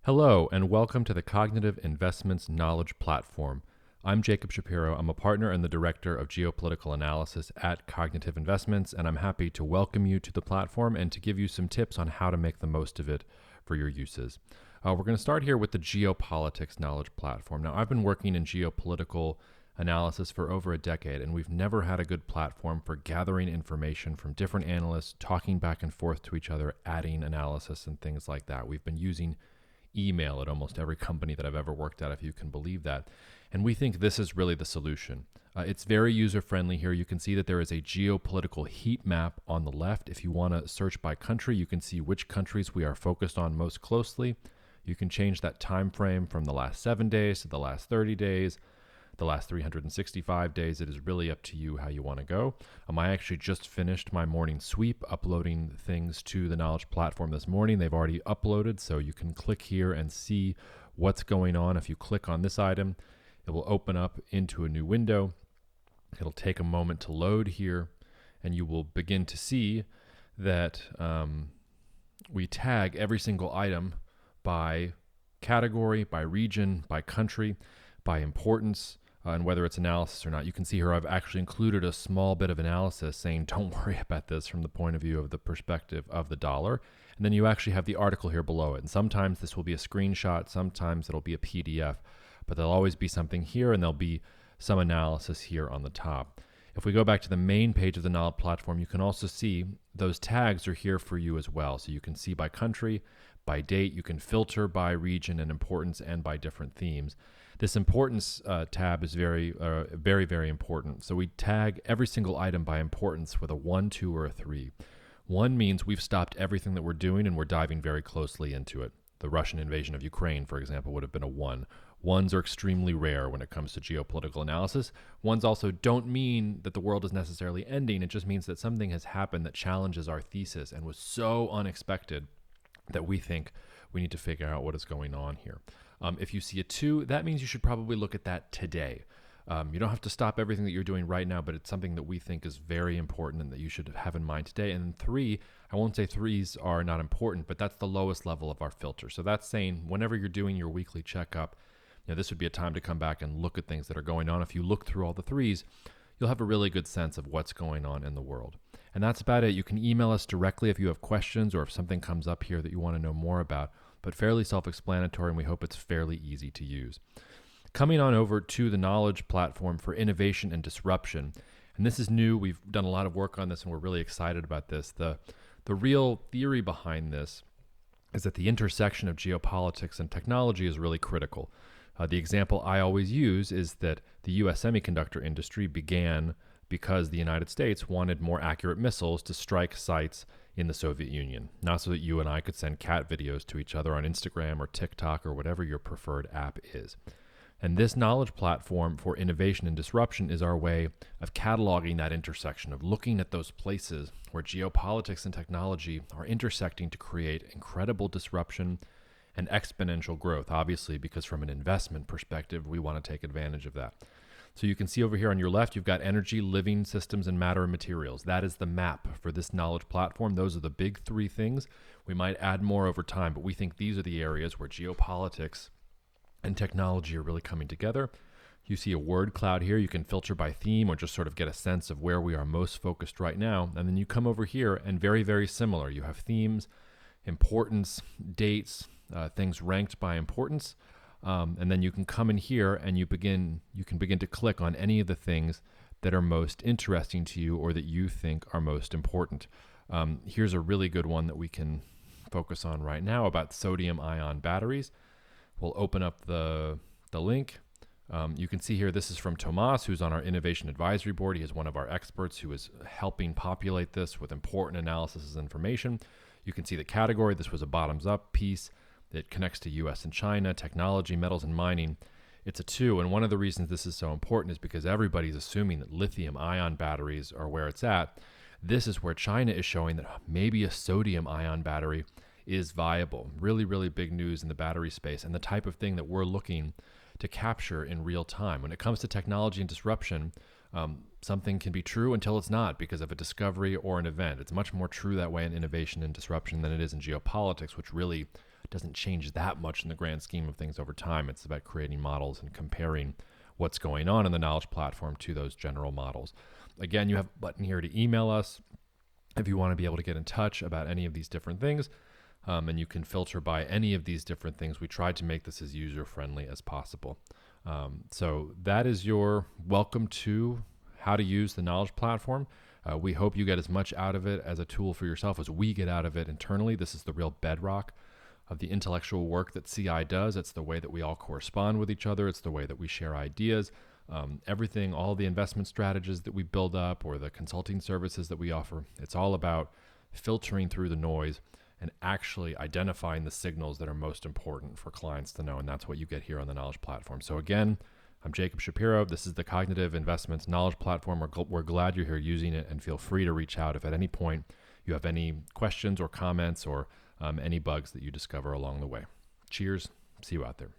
Hello, and welcome to the Cognitive Investments Knowledge Platform. I'm Jacob Shapiro. I'm a partner and the director of geopolitical analysis at Cognitive Investments, and I'm happy to welcome you to the platform and to give you some tips on how to make the most of it for your uses. We're going to start here with the Geopolitics Knowledge Platform. Now, I've been working in geopolitical analysis for over a decade, and we've never had a good platform for gathering information from different analysts, talking back and forth to each other, adding analysis and things like that. We've been using email at almost every company that I've ever worked at, if you can believe that. And we think this is really the solution. It's very user-friendly here. You can see that there is a geopolitical heat map on the left. If you want to search by country, you can see which countries we are focused on most closely. You can change that time frame from the last 7 days to the last 30 days, the last 365 days. It is really up to you how you want to go. I actually just finished my morning sweep, uploading things to the Knowledge Platform this morning. They've already uploaded, so you can click here and see what's going on. If you click on this item, it will open up into a new window. It'll take a moment to load here, and you will begin to see that we tag every single item by category, by region, by country, by importance, and whether it's analysis or not. You can see here I've actually included a small bit of analysis saying don't worry about this from the point of view of the perspective of the dollar. And then you actually have the article here below it. And sometimes this will be a screenshot, sometimes it'll be a PDF, but there'll always be something here and there'll be some analysis here on the top. If we go back to the main page of the Knowledge Platform, you can also see those tags are here for you as well. So you can see by country, by date, you can filter by region and importance and by different themes. This importance tab is very, very important. So we tag every single item by importance with a 1, 2, or a 3. 1 means we've stopped everything that we're doing and we're diving very closely into it. The Russian invasion of Ukraine, for example, would have been a 1. 1s are extremely rare when it comes to geopolitical analysis. 1s also don't mean that the world is necessarily ending. It just means that something has happened that challenges our thesis and was so unexpected that we think we need to figure out what is going on here. If you see a 2, that means you should probably look at that today. You don't have to stop everything that you're doing right now, but it's something that we think is very important and that you should have in mind today. And 3, I won't say 3s are not important, but that's the lowest level of our filter. So that's saying whenever you're doing your weekly checkup, this would be a time to come back and look at things that are going on. If you look through all the 3s, you'll have a really good sense of what's going on in the world. And that's about it. You can email us directly if you have questions or if something comes up here that you want to know more about, but fairly self-explanatory, and we hope it's fairly easy to use. Coming on over to the Knowledge Platform for innovation and disruption. And this is new. We've done a lot of work on this, and we're really excited about this. The real theory behind this is that the intersection of geopolitics and technology is really critical. The example I always use is that the U.S. semiconductor industry began because the United States wanted more accurate missiles to strike sites in the Soviet Union, not so that you and I could send cat videos to each other on Instagram or TikTok or whatever your preferred app is. And this Knowledge Platform for innovation and disruption is our way of cataloging that intersection, of looking at those places where geopolitics and technology are intersecting to create incredible disruption and exponential growth, obviously, because from an investment perspective, we want to take advantage of that. So you can see over here on your left, you've got energy, living systems, and matter and materials. That is the map for this Knowledge Platform. Those are the big 3 things. We might add more over time, but we think these are the areas where geopolitics and technology are really coming together. You see a word cloud here. You can filter by theme or just sort of get a sense of where we are most focused right now. And then you come over here and very, very similar. You have themes, importance, dates, things ranked by importance. And then you can come in here and you can begin to click on any of the things that are most interesting to you or that you think are most important. Here's a really good one that we can focus on right now about sodium ion batteries. We'll open up the link. You can see here, this is from Tomas, who's on our Innovation Advisory Board. He is one of our experts who is helping populate this with important analysis and information. You can see the category. This was a bottoms-up piece. It connects to US and China, technology, metals, and mining. It's a 2, and one of the reasons this is so important is because everybody's assuming that lithium-ion batteries are where it's at. This is where China is showing that maybe a sodium-ion battery is viable. Really, really big news in the battery space and the type of thing that we're looking to capture in real time. When it comes to technology and disruption, Something can be true until it's not because of a discovery or an event. It's much more true that way in innovation and disruption than it is in geopolitics, which really doesn't change that much in the grand scheme of things over time. It's about creating models and comparing what's going on in the knowledge platform to those general models. Again, you have a button here to email us if you want to be able to get in touch about any of these different things. And you can filter by any of these different things. We tried to make this as user-friendly as possible. So that is your welcome to how to use the knowledge platform. We hope you get as much out of it as a tool for yourself as we get out of it internally. This is the real bedrock of the intellectual work that CI does. It's the way that we all correspond with each other. It's the way that we share ideas. Everything, all the investment strategies that we build up or the consulting services that we offer, it's all about filtering through the noise and actually identifying the signals that are most important for clients to know. And that's what you get here on the knowledge platform. So again, I'm Jacob Shapiro. This is the Cognitive Investments Knowledge Platform. We're glad you're here using it, and feel free to reach out if at any point you have any questions or comments or any bugs that you discover along the way. Cheers. See you out there.